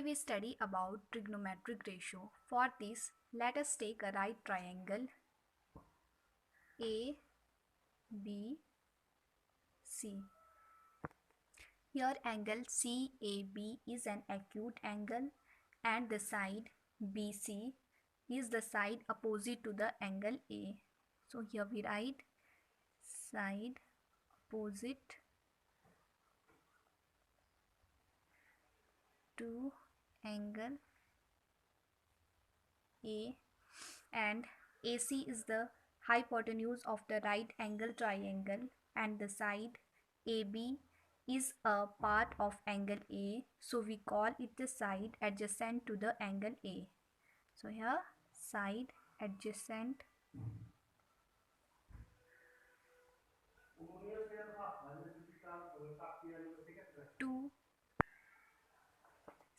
Today we study about trigonometric ratio. For this, let us take a right triangle A, B, C. Here angle CAB is an acute angle and the side BC is the side opposite to the angle A. So here we write side opposite to angle A, and AC is the hypotenuse of the right angle triangle and the side AB is a part of angle A, so we call it the side adjacent to the angle A. So here side adjacent to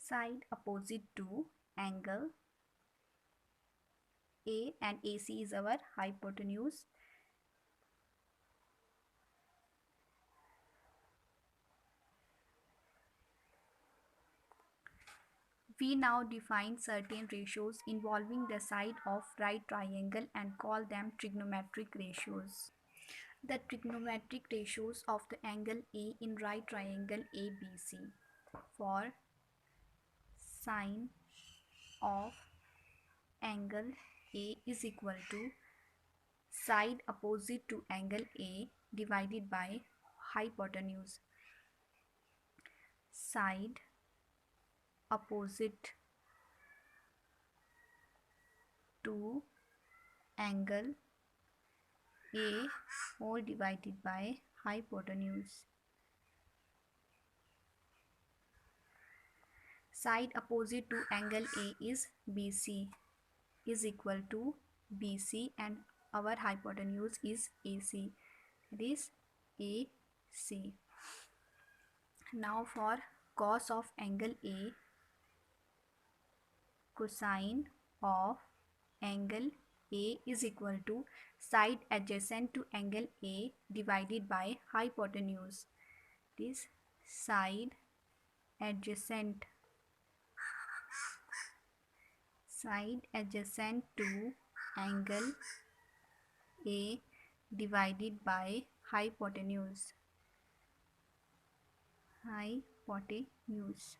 side opposite to angle A, and AC is our hypotenuse. We now define certain ratios involving the side of right triangle and call them trigonometric ratios. The trigonometric ratios of the angle A in right triangle ABC. For sine of angle A is equal to side opposite to angle A divided by hypotenuse. Side opposite to angle A whole divided by hypotenuse. Side opposite to angle A is BC is equal to BC and our hypotenuse is AC. It is AC. Now for cos of angle A, cosine of angle A is equal to side adjacent to angle A divided by hypotenuse. It is side adjacent to angle A divided by hypotenuse. Hypotenuse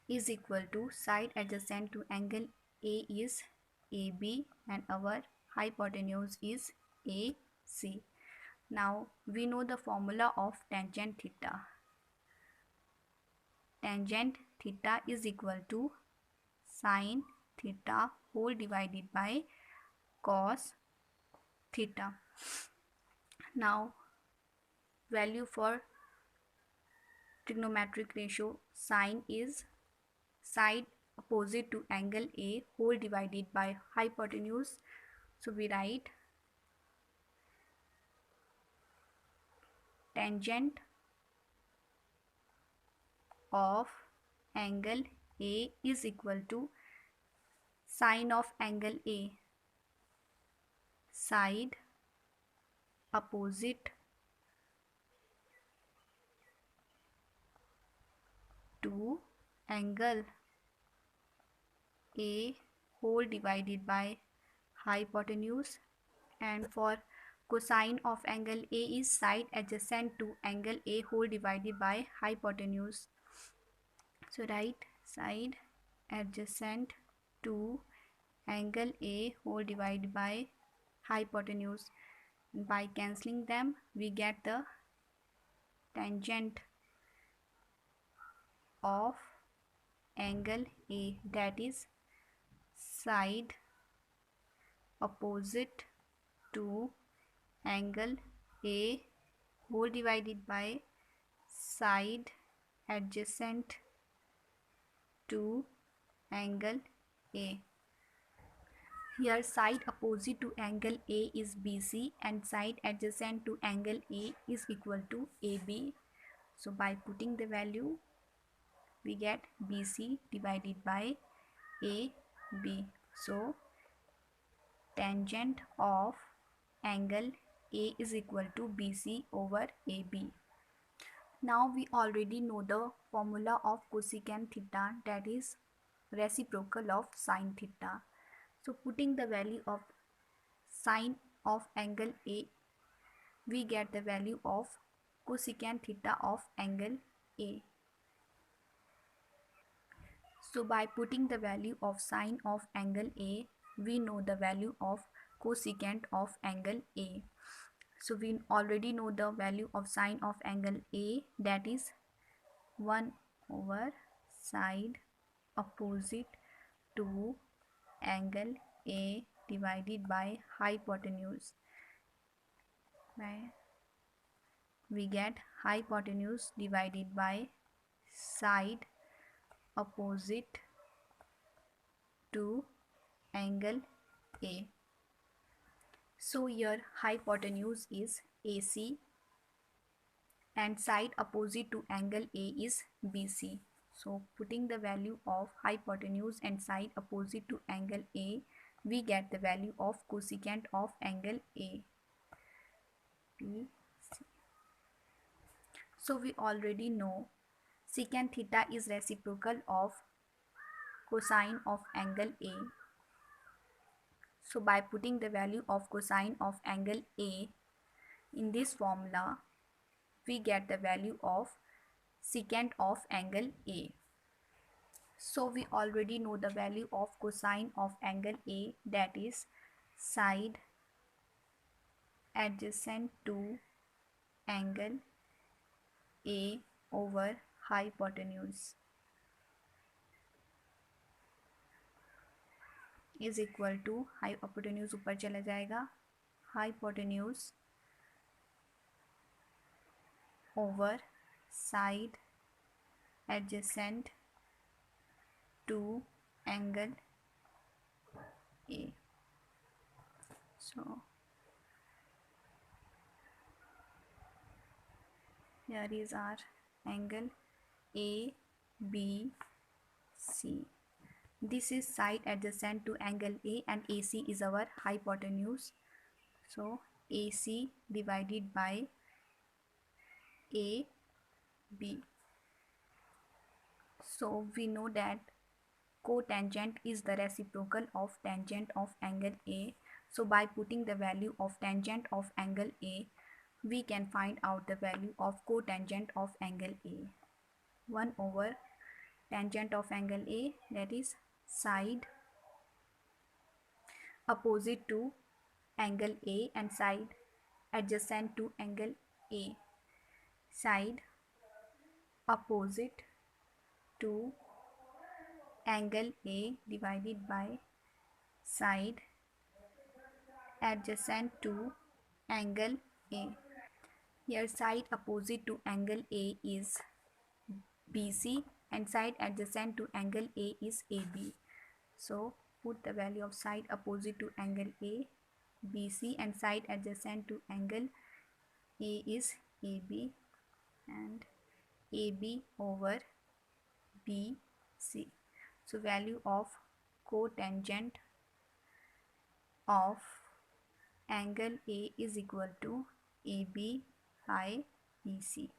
is equal to side adjacent to angle A is AB and our hypotenuse is AC. Now we know the formula of tangent theta. Tangent theta is equal to sine theta whole divided by cos theta. Now value for trigonometric ratio, sine is side opposite to angle A whole divided by hypotenuse. So we write tangent of angle A is equal to sine of angle A, side opposite to angle A whole divided by hypotenuse, and for cosine of angle A is side adjacent to angle A whole divided by hypotenuse. So write side adjacent to angle A whole divided by hypotenuse. By cancelling them we get the tangent of angle A, that is side opposite to angle A whole divided by side adjacent to angle A. Here side opposite to angle A is BC and side adjacent to angle A is equal to AB. So by putting the value we get BC divided by AB. So tangent of angle A is equal to BC over AB. Now we already know the formula of cosecant theta, that is reciprocal of sine theta. So putting the value of sine of angle A, we get the value of cosecant theta of angle A. So by putting the value of sine of angle A, we know the value of cosecant of angle A. So we already know the value of sine of angle A, that is 1 over side opposite to angle A divided by hypotenuse. We get hypotenuse divided by side opposite to angle A. So here hypotenuse is AC and side opposite to angle A is BC. So putting the value of hypotenuse and side opposite to angle A, we get the value of cosecant of angle A, BC. So we already know secant theta is reciprocal of cosine of angle A. So by putting the value of cosine of angle A in this formula, we get the value of secant of angle A. So we already know the value of cosine of angle A, that is side adjacent to angle A over hypotenuse is equal to, hyपोटेन्यूज ऊपर चला जाएगा, hypotenuse over side adjacent to angle A. So here is our angle ABC. This is side adjacent to angle A and AC is our hypotenuse. So AC divided by AB. So we know that cotangent is the reciprocal of tangent of angle A. So by putting the value of tangent of angle A, we can find out the value of cotangent of angle A. 1 over tangent of angle A, that is side opposite to angle A and side adjacent to angle A. Side opposite to angle A divided by side adjacent to angle A. Here side opposite to angle A is BC and side adjacent to angle A is AB. So put the value of side opposite to angle A, BC, and side adjacent to angle A is AB, and AB over BC. So value of cotangent of angle A is equal to AB by BC.